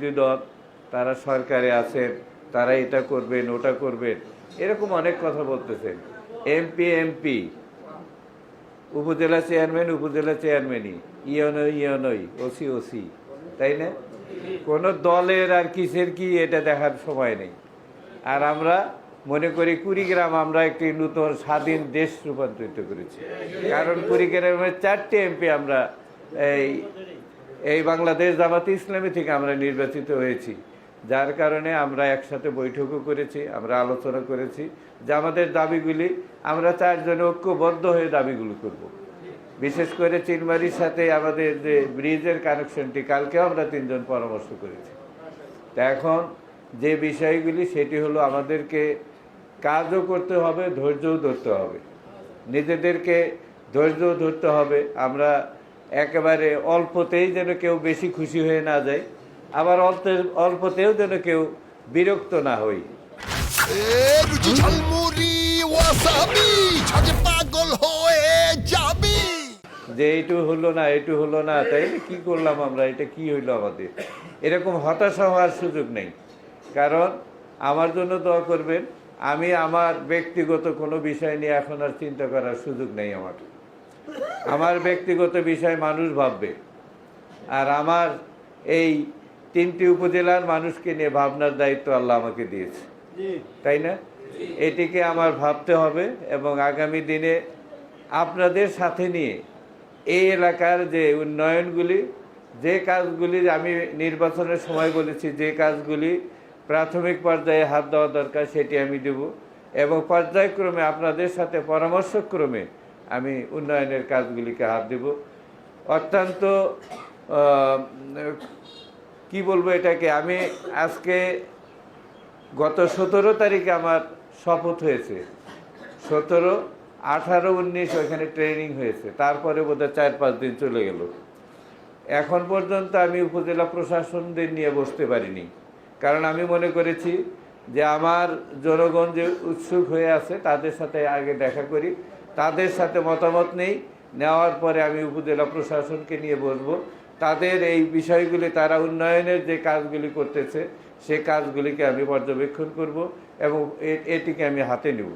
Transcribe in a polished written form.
বিরোধী দল, তারা সরকারে আছেন, তারা এটা করবেন ওটা করবেন, এরকম অনেক কথা বলতেছেন। এমপি উপজেলা চেয়ারম্যানই, ইয়নই, ওসি, তাই না? কোনো দলের আর কিসের কি এটা দেখার সময় নেই। আর আমরা মনে করি কুড়িগ্রাম আমরা একটি নতুন স্বাধীন দেশ রূপান্তরিত করেছি, কারণ কুড়িগ্রামের 4টে এমপি আমরা এই বাংলাদেশ জামাতে ইসলামী থেকে আমরা নির্বাচিত হয়েছি, যার কারণে আমরা একসাথে বৈঠকও করেছি, আমরা আলোচনা করেছি যে আমাদের দাবিগুলি আমরা 4 জনে ঐক্যবদ্ধ হয়ে দাবিগুলো করব। বিশেষ করে চিলমারির সাথে আমাদের যে ব্রিজের কানেকশনটি, কালকেও আমরা 3 জন পরামর্শ করেছি। তা এখন যে বিষয়গুলি সেটি হলো আমাদেরকে কাজও করতে হবে, ধৈর্যও ধরতে হবে, নিজেদেরকে ধৈর্য ধরতে হবে। আমরা একেবারে অল্পতেই যেন কেউ বেশি খুশি হয়ে না যায়, আবার অল্পতেও যেন কেউ বিরক্ত না হই। যে এইটু হলো না, তাই কি করলাম আমরা, এটা কি হইলো আমাদের, এরকম হতাশা হওয়ার সুযোগ নেই। কারণ আমার জন্য দোয়া করবেন, আমি আমার ব্যক্তিগত কোনো বিষয় নিয়ে এখন আর চিন্তা করার সুযোগ নেই। আমার ব্যক্তিগত বিষয় মানুষ ভাববে, আর আমার এই 3টি উপজেলার মানুষকে নিয়ে ভাবনার দায়িত্ব আল্লাহ আমাকে দিয়েছে, তাই না? এটিকে আমার ভাবতে হবে এবং আগামী দিনে আপনাদের সাথে নিয়ে এই এলাকার যে উন্নয়নগুলি, যে কাজগুলি আমি নির্বাচনের সময় বলেছি, যে কাজগুলি প্রাথমিক পর্যায়ে হাত দেওয়া দরকার সেটি আমি দেব, এবং পর্যায়ক্রমে আপনাদের সাথে পরামর্শক্রমে আমি উন্নয়নের কাজগুলিকে হাত দেব। অত্যন্ত কি বলবো এটাকে, আমি আজকে গত 17 তারিখে আমার শপথ হয়েছে, 17, 18, 19 ওইখানে ট্রেনিং হয়েছে, তারপরে বোধহয় 4-5 দিন চলে গেল। এখন পর্যন্ত আমি উপজেলা প্রশাসনদের নিয়ে বসতে পারিনি, কারণ আমি মনে করেছি যে আমার জনগণ যে উৎসুক হয়ে আছে তাদের সাথে আগে দেখা করি, তাদের সাথে মতামত নেওয়ার পরে আমি উপজেলা প্রশাসনকে নিয়ে বসবো। তাদের এই বিষয়গুলি, তারা উন্নয়নের যে কাজগুলি করতেছে সেই কাজগুলিকে আমি পর্যবেক্ষণ করব এবং এটিকে আমি হাতে নেব।